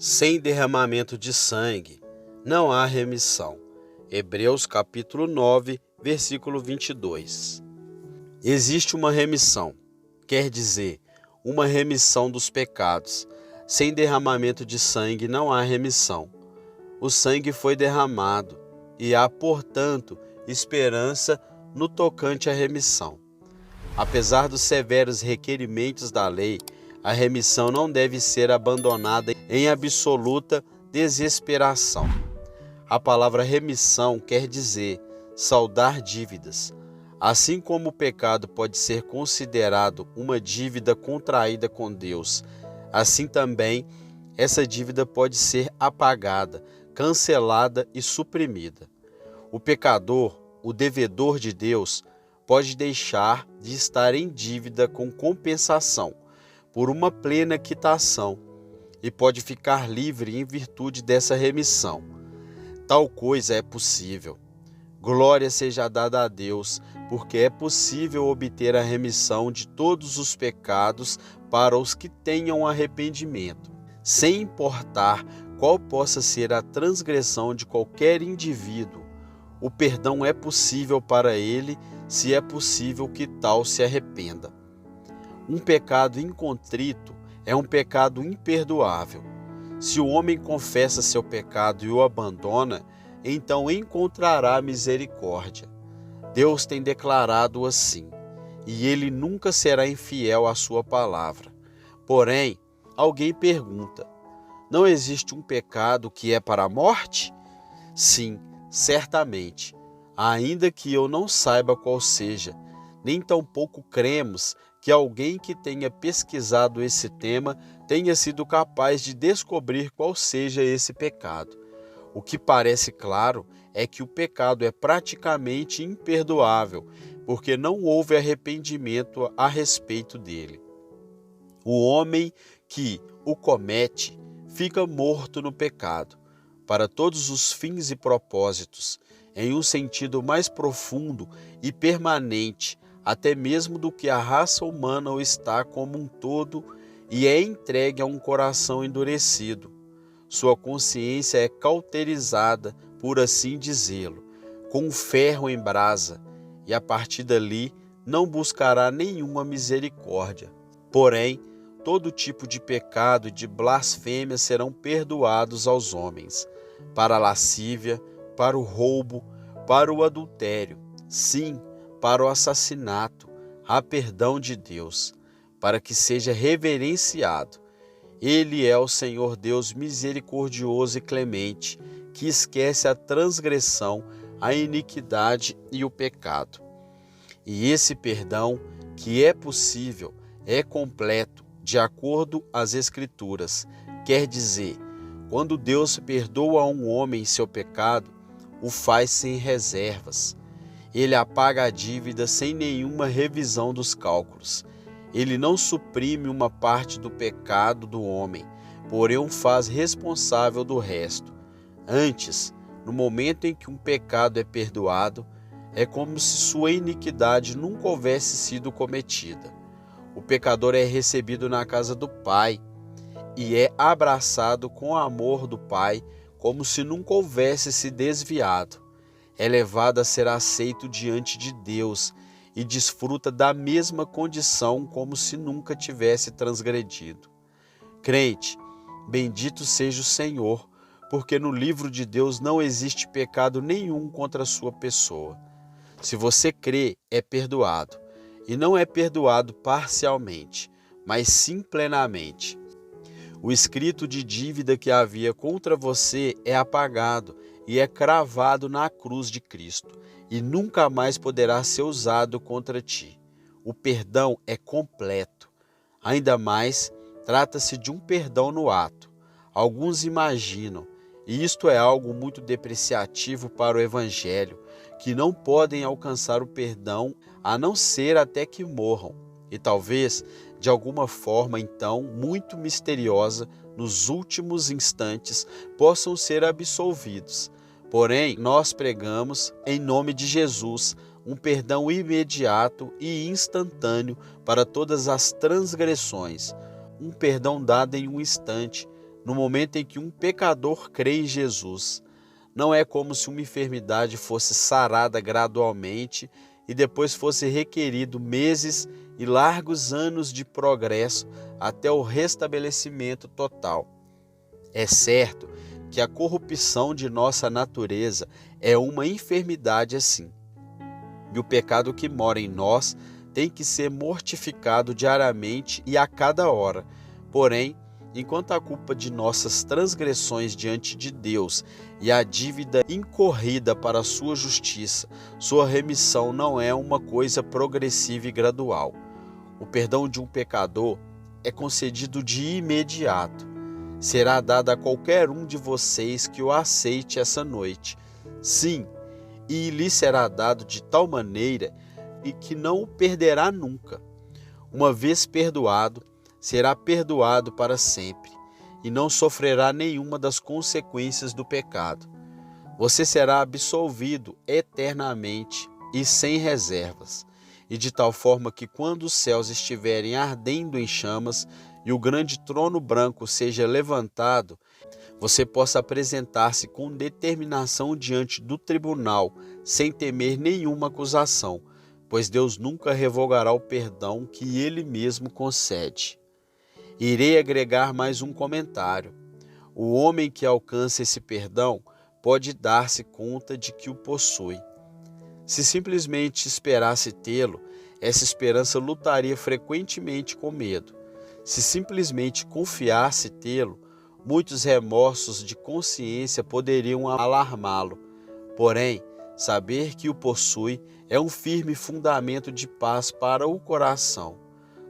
Sem derramamento de sangue, não há remissão. Hebreus capítulo 9, versículo 22. Existe uma remissão, quer dizer, uma remissão dos pecados. Sem derramamento de sangue não há remissão. O sangue foi derramado e há, portanto, esperança no tocante à remissão. Apesar dos severos requerimentos da lei, a remissão não deve ser abandonada em absoluta desesperação. A palavra remissão quer dizer saldar dívidas. Assim como o pecado pode ser considerado uma dívida contraída com Deus, assim também essa dívida pode ser apagada, cancelada e suprimida. O pecador, o devedor de Deus, pode deixar de estar em dívida com compensação por uma plena quitação e pode ficar livre em virtude dessa remissão. Tal coisa é possível. Glória seja dada a Deus, porque é possível obter a remissão de todos os pecados para os que tenham arrependimento, sem importar qual possa ser a transgressão de qualquer indivíduo. O perdão é possível para ele, se é possível que tal se arrependa. Um pecado incontrito é um pecado imperdoável. Se o homem confessa seu pecado e o abandona, então encontrará misericórdia. Deus tem declarado assim, e ele nunca será infiel à sua palavra. Porém, alguém pergunta: não existe um pecado que é para a morte? Sim, certamente, ainda que eu não saiba qual seja, nem tampouco cremos que alguém que tenha pesquisado esse tema tenha sido capaz de descobrir qual seja esse pecado. O que parece claro é que o pecado é praticamente imperdoável, porque não houve arrependimento a respeito dele. O homem que o comete fica morto no pecado, para todos os fins e propósitos, em um sentido mais profundo e permanente, até mesmo do que a raça humana o está como um todo, e é entregue a um coração endurecido. Sua consciência é cauterizada, por assim dizê-lo, com um ferro em brasa, e a partir dali não buscará nenhuma misericórdia. Porém, todo tipo de pecado e de blasfêmia serão perdoados aos homens, para a lascívia, para o roubo, para o adultério, sim, para o assassinato, há perdão de Deus, para que seja reverenciado. Ele é o Senhor Deus misericordioso e clemente, que esquece a transgressão, a iniquidade e o pecado. E esse perdão, que é possível, é completo, de acordo às Escrituras. Quer dizer, quando Deus perdoa a um homem seu pecado, o faz sem reservas. Ele apaga a dívida sem nenhuma revisão dos cálculos. Ele não suprime uma parte do pecado do homem, porém o faz responsável do resto. Antes, no momento em que um pecado é perdoado, é como se sua iniquidade nunca houvesse sido cometida. O pecador é recebido na casa do Pai e é abraçado com o amor do Pai, como se nunca houvesse se desviado. É levado a ser aceito diante de Deus e desfruta da mesma condição como se nunca tivesse transgredido. Crente, bendito seja o Senhor, porque no livro de Deus não existe pecado nenhum contra a sua pessoa. Se você crê, é perdoado, e não é perdoado parcialmente, mas sim plenamente. O escrito de dívida que havia contra você é apagado e é cravado na cruz de Cristo, e nunca mais poderá ser usado contra ti. O perdão é completo. Ainda mais, trata-se de um perdão no ato. Alguns imaginam, e isto é algo muito depreciativo para o Evangelho, que não podem alcançar o perdão a não ser até que morram. E talvez, de alguma forma então muito misteriosa, nos últimos instantes, possam ser absolvidos. Porém, nós pregamos, em nome de Jesus, um perdão imediato e instantâneo para todas as transgressões, um perdão dado em um instante, no momento em que um pecador crê em Jesus. Não é como se uma enfermidade fosse sarada gradualmente e depois fosse requerido meses e largos anos de progresso até o restabelecimento total. É certo que a corrupção de nossa natureza é uma enfermidade assim. E o pecado que mora em nós tem que ser mortificado diariamente e a cada hora. Porém, enquanto a culpa de nossas transgressões diante de Deus e a dívida incorrida para a sua justiça, sua remissão não é uma coisa progressiva e gradual. O perdão de um pecador é concedido de imediato. Será dado a qualquer um de vocês que o aceite essa noite. Sim, e lhe será dado de tal maneira e que não o perderá nunca. Uma vez perdoado, será perdoado para sempre, e não sofrerá nenhuma das consequências do pecado. Você será absolvido eternamente e sem reservas, e de tal forma que quando os céus estiverem ardendo em chamas e o grande trono branco seja levantado, você possa apresentar-se com determinação diante do tribunal, sem temer nenhuma acusação, pois Deus nunca revogará o perdão que Ele mesmo concede. Irei agregar mais um comentário. O homem que alcança esse perdão pode dar-se conta de que o possui. Se simplesmente esperasse tê-lo, essa esperança lutaria frequentemente com medo. Se simplesmente confiasse tê-lo, muitos remorsos de consciência poderiam alarmá-lo. Porém, saber que o possui é um firme fundamento de paz para o coração.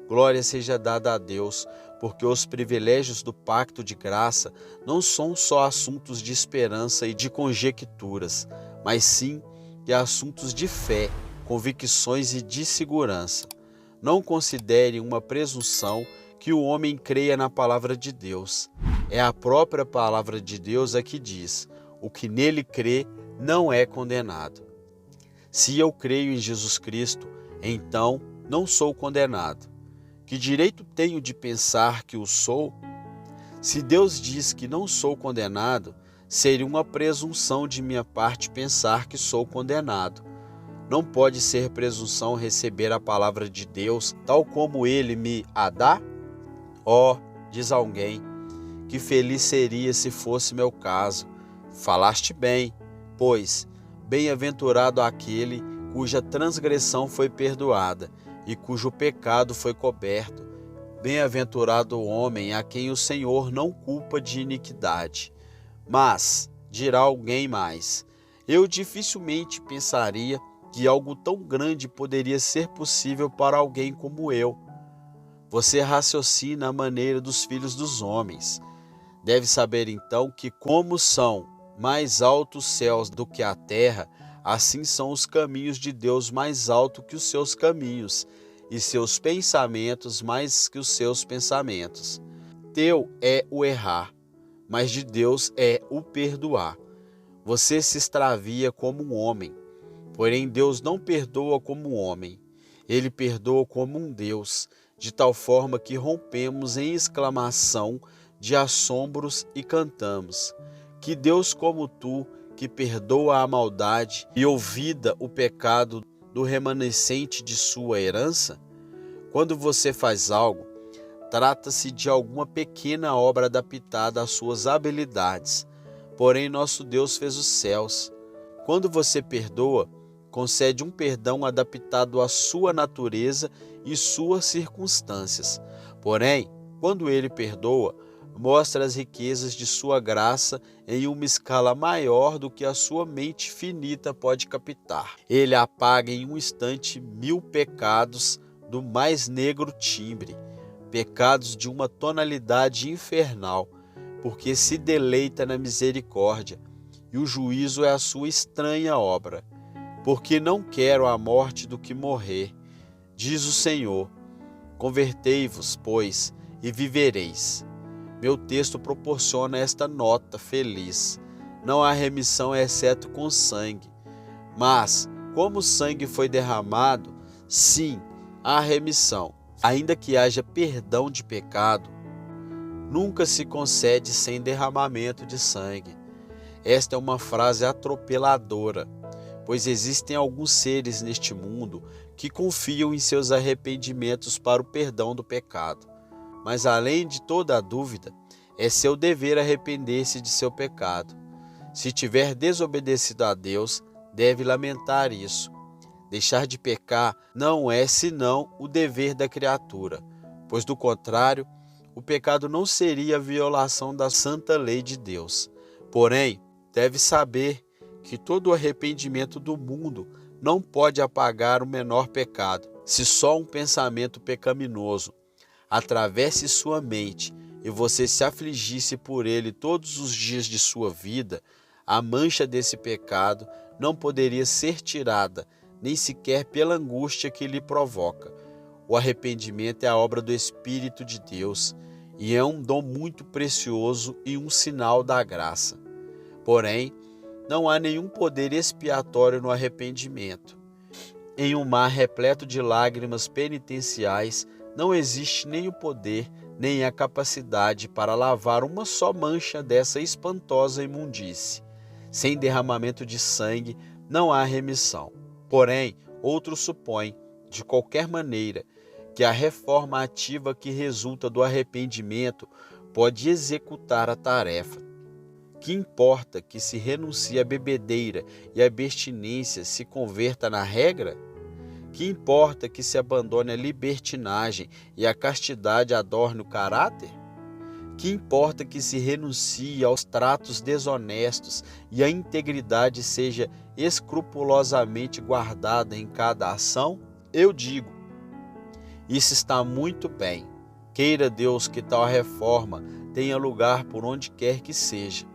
Glória seja dada a Deus, porque os privilégios do pacto de graça não são só assuntos de esperança e de conjecturas, mas sim de assuntos de fé, convicções e de segurança. Não considere uma presunção que o homem creia na palavra de Deus. É a própria palavra de Deus a que diz: o que nele crê não é condenado. Se eu creio em Jesus Cristo, então não sou condenado. Que direito tenho de pensar que o sou? Se Deus diz que não sou condenado, seria uma presunção de minha parte pensar que sou condenado. Não pode ser presunção receber a palavra de Deus tal como Ele me a dá? Diz alguém, que feliz seria se fosse meu caso. Falaste bem, pois bem-aventurado aquele cuja transgressão foi perdoada e cujo pecado foi coberto. Bem-aventurado o homem a quem o Senhor não culpa de iniquidade. Mas, dirá alguém mais, eu dificilmente pensaria que algo tão grande poderia ser possível para alguém como eu. Você raciocina à maneira dos filhos dos homens. Deve saber então que, como são mais altos os céus do que a terra, assim são os caminhos de Deus mais altos que os seus caminhos, e seus pensamentos mais que os seus pensamentos. Teu é o errar, mas de Deus é o perdoar. Você se extravia como um homem, porém Deus não perdoa como um homem. Ele perdoa como um Deus, de tal forma que rompemos em exclamação de assombros e cantamos: que Deus como tu, que perdoa a maldade e olvida o pecado do remanescente de sua herança? Quando você faz algo, trata-se de alguma pequena obra adaptada às suas habilidades. Porém, nosso Deus fez os céus. Quando você perdoa, concede um perdão adaptado à sua natureza e suas circunstâncias. Porém, quando Ele perdoa, mostra as riquezas de sua graça em uma escala maior do que a sua mente finita pode captar. Ele apaga em um instante 1000 pecados do mais negro timbre, pecados de uma tonalidade infernal, porque se deleita na misericórdia, e o juízo é a sua estranha obra. Porque não quero a morte do que morrer, diz o Senhor. Convertei-vos, pois, e vivereis. Meu texto proporciona esta nota feliz. Não há remissão exceto com sangue. Mas, como o sangue foi derramado, sim, há remissão. Ainda que haja perdão de pecado, nunca se concede sem derramamento de sangue. Esta é uma frase atropeladora, pois existem alguns seres neste mundo que confiam em seus arrependimentos para o perdão do pecado. Mas além de toda a dúvida, é seu dever arrepender-se de seu pecado. Se tiver desobedecido a Deus, deve lamentar isso. Deixar de pecar não é senão o dever da criatura, pois do contrário, o pecado não seria a violação da santa lei de Deus. Porém, deve saber que todo o arrependimento do mundo não pode apagar o menor pecado. Se só um pensamento pecaminoso atravesse sua mente e você se afligisse por ele todos os dias de sua vida, a mancha desse pecado não poderia ser tirada, nem sequer pela angústia que lhe provoca. O arrependimento é a obra do Espírito de Deus e é um dom muito precioso e um sinal da graça. Porém, não há nenhum poder expiatório no arrependimento. Em um mar repleto de lágrimas penitenciais, não existe nem o poder, nem a capacidade para lavar uma só mancha dessa espantosa imundície. Sem derramamento de sangue, não há remissão. Porém, outros supõem, de qualquer maneira, que a reforma ativa que resulta do arrependimento pode executar a tarefa. Que importa que se renuncie à bebedeira e a abstinência se converta na regra? Que importa que se abandone a libertinagem e a castidade adorne o caráter? Que importa que se renuncie aos tratos desonestos e a integridade seja escrupulosamente guardada em cada ação? Eu digo, isso está muito bem. Queira Deus que tal reforma tenha lugar por onde quer que seja.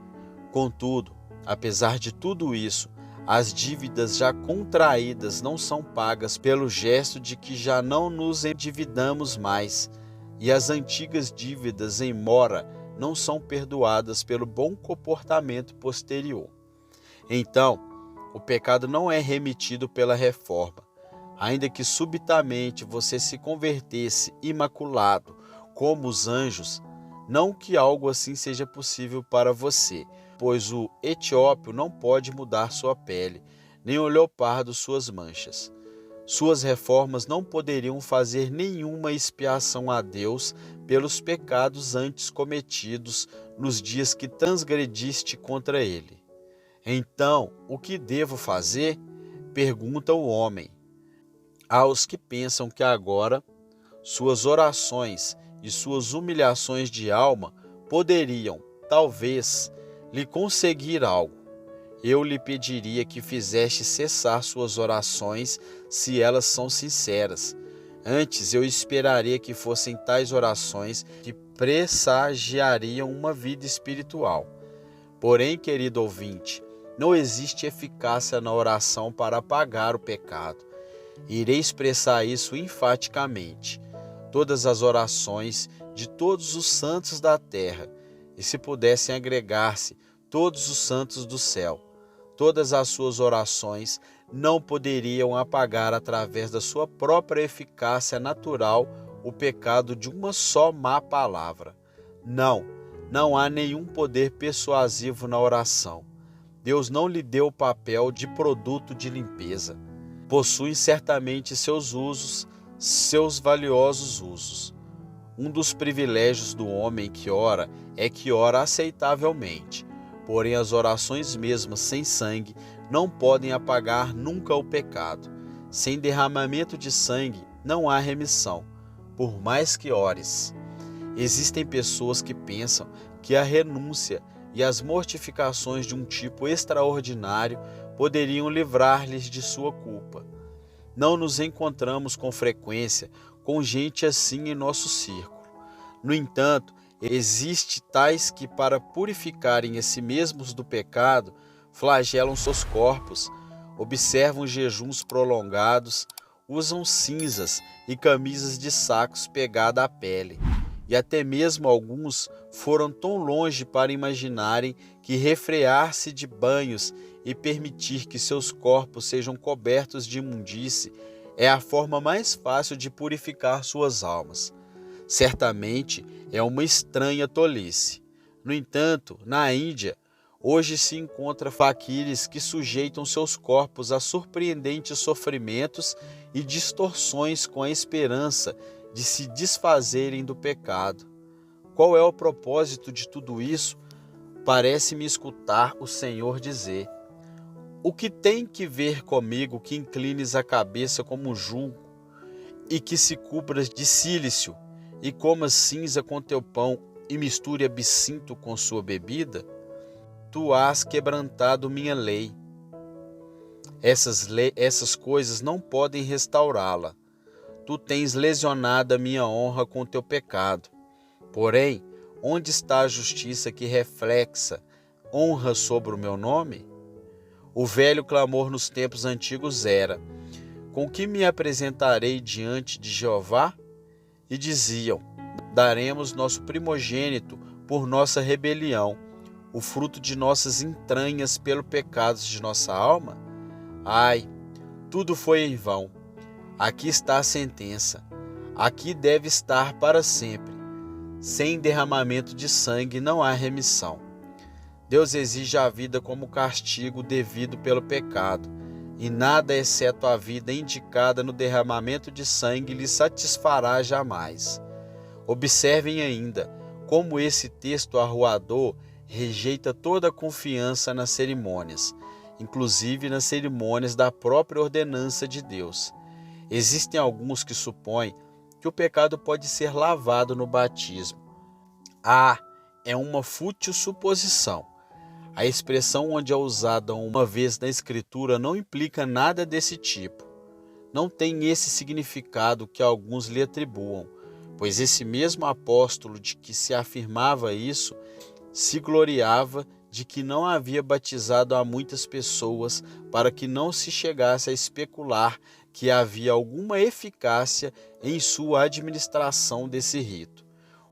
Contudo, apesar de tudo isso, as dívidas já contraídas não são pagas pelo gesto de que já não nos endividamos mais, e as antigas dívidas em mora não são perdoadas pelo bom comportamento posterior. Então, o pecado não é remitido pela reforma. Ainda que subitamente você se convertesse imaculado, como os anjos, não que algo assim seja possível para você, pois o etíope não pode mudar sua pele, nem o leopardo suas manchas. Suas reformas não poderiam fazer nenhuma expiação a Deus pelos pecados antes cometidos nos dias que transgrediste contra ele. Então, o que devo fazer? Pergunta o homem. Aos que pensam que agora suas orações e suas humilhações de alma poderiam, talvez, lhe conseguir algo. Eu lhe pediria que fizeste cessar suas orações se elas são sinceras. Antes eu esperaria que fossem tais orações que pressagiariam uma vida espiritual. Porém, querido ouvinte, não existe eficácia na oração para apagar o pecado. Irei expressar isso enfaticamente. Todas as orações de todos os santos da terra, e se pudessem agregar-se todos os santos do céu, todas as suas orações não poderiam apagar através da sua própria eficácia natural o pecado de uma só má palavra. Não há nenhum poder persuasivo na oração. Deus não lhe deu o papel de produto de limpeza. Possui certamente seus usos, seus valiosos usos. Um dos privilégios do homem que ora é que ora aceitavelmente. Porém, as orações mesmas sem sangue não podem apagar nunca o pecado. Sem derramamento de sangue não há remissão, por mais que ores. Existem pessoas que pensam que a renúncia e as mortificações de um tipo extraordinário poderiam livrar-lhes de sua culpa. Não nos encontramos com frequência com gente assim em nosso círculo. No entanto, existe tais que, para purificarem a si mesmos do pecado, flagelam seus corpos, observam jejuns prolongados, usam cinzas e camisas de sacos pegadas à pele. E até mesmo alguns foram tão longe para imaginarem que refrear-se de banhos e permitir que seus corpos sejam cobertos de imundície é a forma mais fácil de purificar suas almas. Certamente é uma estranha tolice. No entanto, na Índia, hoje se encontra faquires que sujeitam seus corpos a surpreendentes sofrimentos e distorções com a esperança de se desfazerem do pecado. Qual é o propósito de tudo isso? Parece-me escutar o Senhor dizer: o que tem que ver comigo que inclines a cabeça como um junco e que se cubras de cílicio e comas cinza com teu pão e misture absinto com sua bebida? Tu has quebrantado minha lei. Essas coisas não podem restaurá-la. Tu tens lesionado a minha honra com teu pecado. Porém, onde está a justiça que reflexa honra sobre o meu nome? O velho clamor nos tempos antigos era: com que me apresentarei diante de Jeová? E diziam: daremos nosso primogênito por nossa rebelião, o fruto de nossas entranhas pelo pecado de nossa alma? Ai, tudo foi em vão. Aqui está a sentença. Aqui deve estar para sempre. Sem derramamento de sangue não há remissão. Deus exige a vida como castigo devido pelo pecado, e nada exceto a vida indicada no derramamento de sangue lhe satisfará jamais. Observem ainda como esse texto arruador rejeita toda a confiança nas cerimônias, inclusive nas cerimônias da própria ordenança de Deus. Existem alguns que supõem que o pecado pode ser lavado no batismo. É uma fútil suposição. A expressão onde é usada uma vez na Escritura não implica nada desse tipo. Não tem esse significado que alguns lhe atribuam, pois esse mesmo apóstolo de que se afirmava isso, se gloriava de que não havia batizado a muitas pessoas para que não se chegasse a especular que havia alguma eficácia em sua administração desse rito.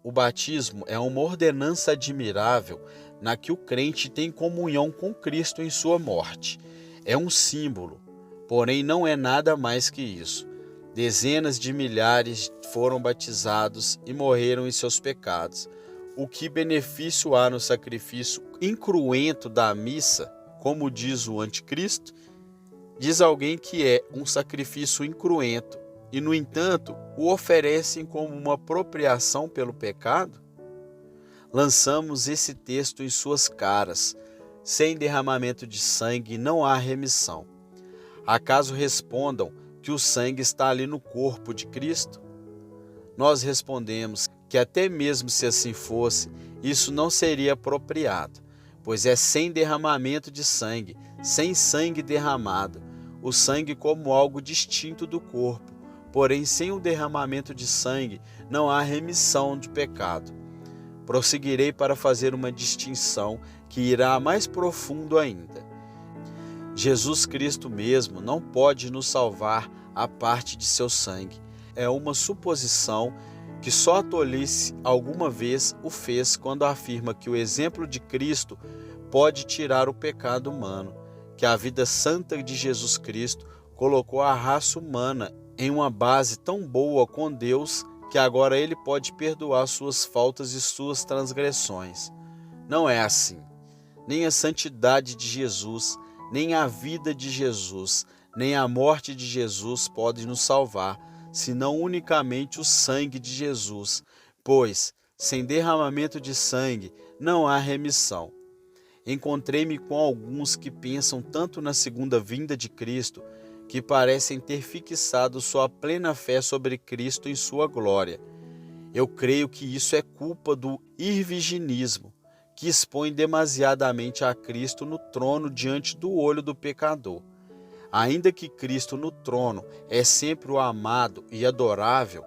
O batismo é uma ordenança admirável na que o crente tem comunhão com Cristo em sua morte. É um símbolo, porém não é nada mais que isso. Dezenas de milhares foram batizados e morreram em seus pecados. O que benefício há no sacrifício incruento da missa, como diz o anticristo? Diz alguém que é um sacrifício incruento e, no entanto, o oferecem como uma apropriação pelo pecado? Lançamos esse texto em suas caras. Sem derramamento de sangue não há remissão. Acaso respondam que o sangue está ali no corpo de Cristo? Nós respondemos que até mesmo se assim fosse, isso não seria apropriado, pois é sem derramamento de sangue, sem sangue derramado, o sangue como algo distinto do corpo. Porém, sem o derramamento de sangue, não há remissão de pecado. Prosseguirei para fazer uma distinção que irá mais profundo ainda. Jesus Cristo mesmo não pode nos salvar à parte de seu sangue. É uma suposição que só a tolice alguma vez o fez quando afirma que o exemplo de Cristo pode tirar o pecado humano, que a vida santa de Jesus Cristo colocou a raça humana em uma base tão boa com Deus que agora ele pode perdoar suas faltas e suas transgressões. Não é assim. Nem a santidade de Jesus, nem a vida de Jesus, nem a morte de Jesus podem nos salvar, senão unicamente o sangue de Jesus, pois, sem derramamento de sangue, não há remissão. Encontrei-me com alguns que pensam tanto na segunda vinda de Cristo, que parecem ter fixado sua plena fé sobre Cristo em sua glória. Eu creio que isso é culpa do irviginismo, que expõe demasiadamente a Cristo no trono diante do olho do pecador. Ainda que Cristo no trono é sempre o amado e adorável,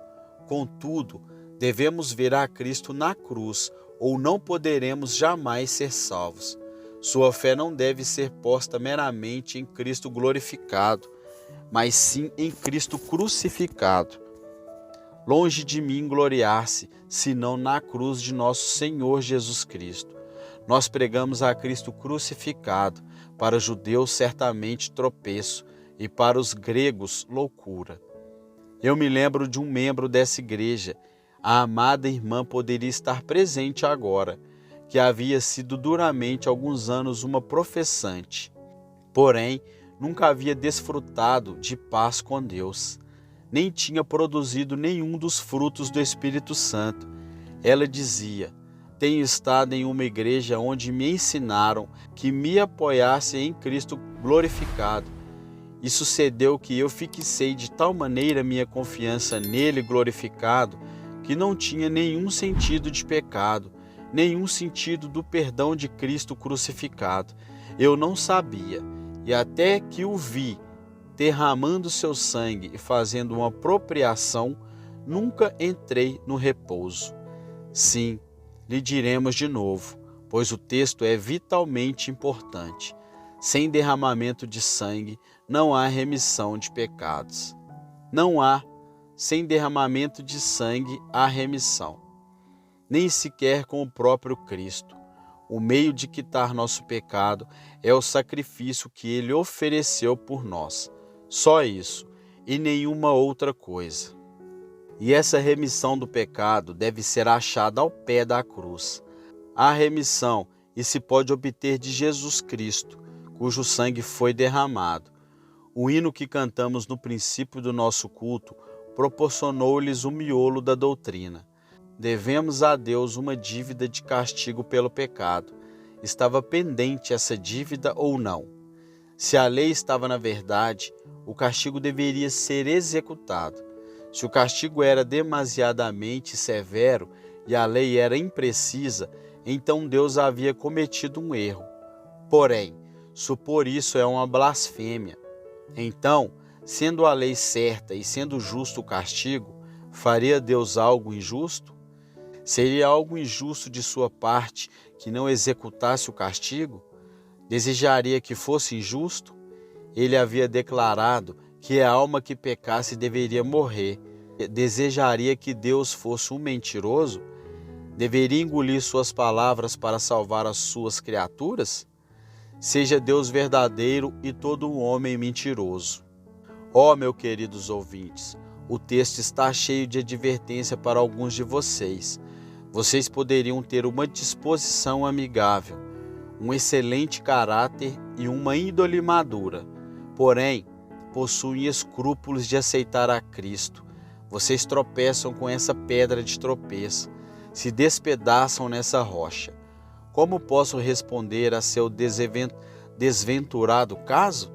contudo, devemos ver a Cristo na cruz, ou não poderemos jamais ser salvos. Sua fé não deve ser posta meramente em Cristo glorificado, mas sim em Cristo crucificado. Longe de mim gloriar-se, senão na cruz de nosso Senhor Jesus Cristo. Nós pregamos a Cristo crucificado, para os judeus certamente tropeço, e para os gregos loucura. Eu me lembro de um membro dessa igreja, a amada irmã poderia estar presente agora, que havia sido duramente alguns anos uma professante. Porém, nunca havia desfrutado de paz com Deus, nem tinha produzido nenhum dos frutos do Espírito Santo. Ela dizia: tenho estado em uma igreja onde me ensinaram que me apoiasse em Cristo glorificado. E sucedeu que eu fixei de tal maneira minha confiança nele glorificado, que não tinha nenhum sentido de pecado, nenhum sentido do perdão de Cristo crucificado. Eu não sabia, e até que o vi derramando seu sangue e fazendo uma propriação, nunca entrei no repouso. Sim, lhe diremos de novo, pois o texto é vitalmente importante. Sem derramamento de sangue não há remissão de pecados. Não há, sem derramamento de sangue, há remissão. Nem sequer com o próprio Cristo. O meio de quitar nosso pecado é o sacrifício que ele ofereceu por nós. Só isso, e nenhuma outra coisa. E essa remissão do pecado deve ser achada ao pé da cruz. Há remissão e se pode obter de Jesus Cristo, cujo sangue foi derramado. O hino que cantamos no princípio do nosso culto proporcionou-lhes o miolo da doutrina. Devemos a Deus uma dívida de castigo pelo pecado. Estava pendente essa dívida ou não? Se a lei estava na verdade, o castigo deveria ser executado. Se o castigo era demasiadamente severo e a lei era imprecisa, então Deus havia cometido um erro. Porém, supor isso é uma blasfêmia. Então, sendo a lei certa e sendo justo o castigo, faria Deus algo injusto? Seria algo injusto de sua parte que não executasse o castigo? Desejaria que fosse injusto? Ele havia declarado que a alma que pecasse deveria morrer. Desejaria que Deus fosse um mentiroso? Deveria engolir suas palavras para salvar as suas criaturas? Seja Deus verdadeiro e todo homem mentiroso. Ó, meus queridos ouvintes, o texto está cheio de advertência para alguns de vocês. Vocês poderiam ter uma disposição amigável, um excelente caráter e uma índole madura. Porém, possuem escrúpulos de aceitar a Cristo. Vocês tropeçam com essa pedra de tropeço, se despedaçam nessa rocha. Como posso responder a seu desventurado caso?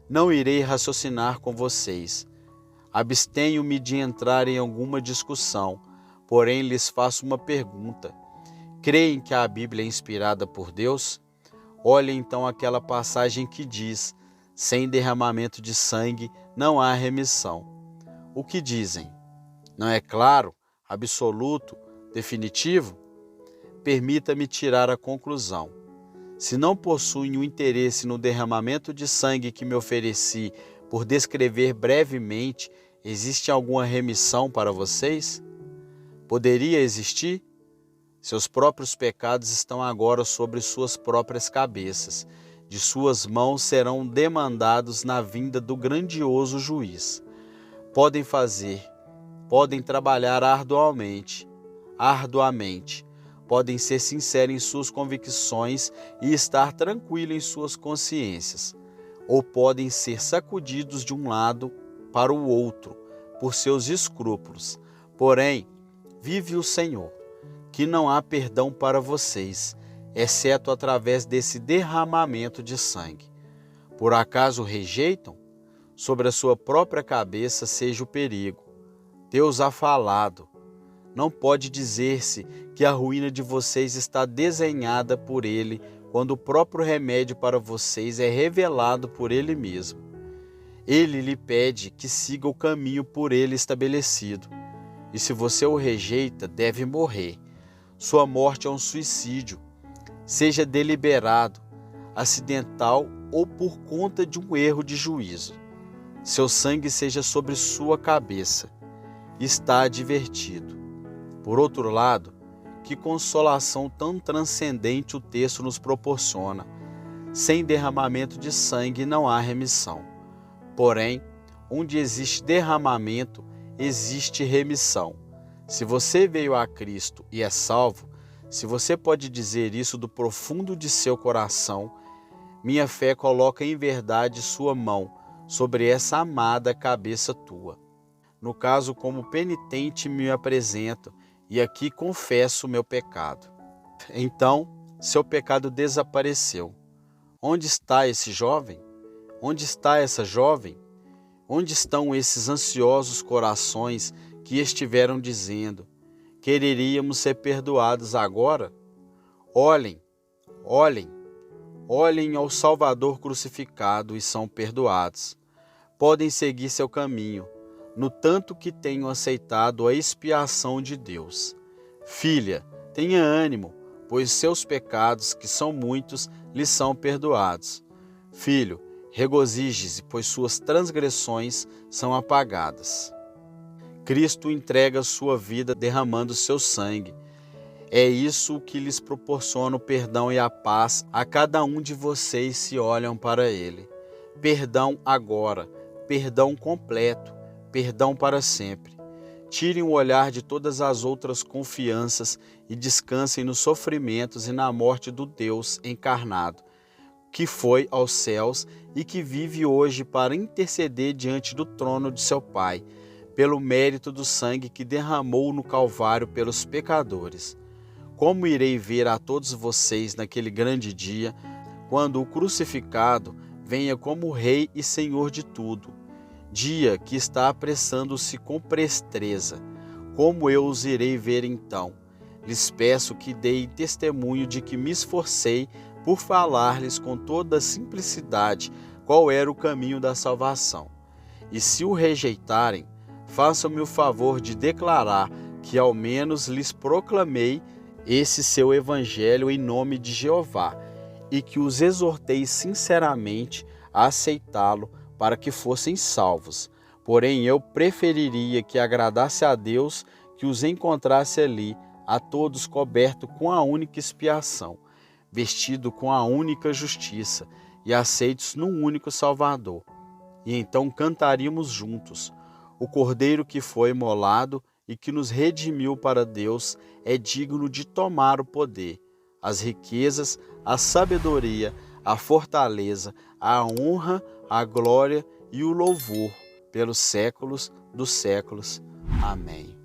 Não irei raciocinar com vocês. Abstenho-me de entrar em alguma discussão, porém lhes faço uma pergunta. Creem que a Bíblia é inspirada por Deus? Olhem então aquela passagem que diz: sem derramamento de sangue não há remissão. O que dizem? Não é claro, absoluto, definitivo? Permita-me tirar a conclusão. Se não possuem o interesse no derramamento de sangue que me ofereci por descrever brevemente, existe alguma remissão para vocês? Poderia existir? Seus próprios pecados estão agora sobre suas próprias cabeças. De suas mãos serão demandados na vinda do grandioso juiz. Podem trabalhar arduamente. Podem ser sinceros em suas convicções e estar tranquilos em suas consciências. Ou podem ser sacudidos de um lado para o outro por seus escrúpulos. Porém, vive o Senhor, que não há perdão para vocês, exceto através desse derramamento de sangue. Por acaso rejeitam? Sobre a sua própria cabeça seja o perigo. Deus ha falado. Não pode dizer-se que a ruína de vocês está desenhada por Ele, quando o próprio remédio para vocês é revelado por Ele mesmo. Ele lhe pede que siga o caminho por Ele estabelecido. E se você o rejeita, deve morrer. Sua morte é um suicídio, seja deliberado, acidental ou por conta de um erro de juízo. Seu sangue seja sobre sua cabeça. Está advertido. Por outro lado, que consolação tão transcendente o texto nos proporciona. Sem derramamento de sangue não há remissão. Porém, onde existe derramamento, existe remissão. Se você veio a Cristo e é salvo, se você pode dizer isso do profundo de seu coração, minha fé coloca em verdade sua mão sobre essa amada cabeça tua. No caso, como penitente me apresento e aqui confesso o meu pecado. Então, seu pecado desapareceu. Onde está esse jovem? Onde está essa jovem? Onde estão esses ansiosos corações que estiveram dizendo: quereríamos ser perdoados agora? Olhem, olhem, olhem ao Salvador crucificado e são perdoados. Podem seguir seu caminho, no tanto que tenham aceitado a expiação de Deus. Filha, tenha ânimo, pois seus pecados, que são muitos, lhes são perdoados. Filho, regozije-se, pois suas transgressões são apagadas. Cristo entrega sua vida derramando seu sangue. É isso que lhes proporciona o perdão e a paz a cada um de vocês se olham para Ele. Perdão agora, perdão completo, perdão para sempre. Tirem o olhar de todas as outras confianças e descansem nos sofrimentos e na morte do Deus encarnado, que foi aos céus e que vive hoje para interceder diante do trono de seu Pai, pelo mérito do sangue que derramou no Calvário pelos pecadores. Como irei ver a todos vocês naquele grande dia, quando o crucificado venha como Rei e Senhor de tudo, dia que está apressando-se com presteza? Como eu os irei ver então? Lhes peço que deem testemunho de que me esforcei por falar-lhes com toda a simplicidade qual era o caminho da salvação. E se o rejeitarem, façam-me o favor de declarar que ao menos lhes proclamei esse seu evangelho em nome de Jeová, e que os exortei sinceramente a aceitá-lo para que fossem salvos. Porém, eu preferiria que agradasse a Deus que os encontrasse ali, a todos coberto com a única expiação, vestido com a única justiça e aceitos num único Salvador. E então cantaríamos juntos: o Cordeiro que foi imolado e que nos redimiu para Deus é digno de tomar o poder, as riquezas, a sabedoria, a fortaleza, a honra, a glória e o louvor pelos séculos dos séculos. Amém.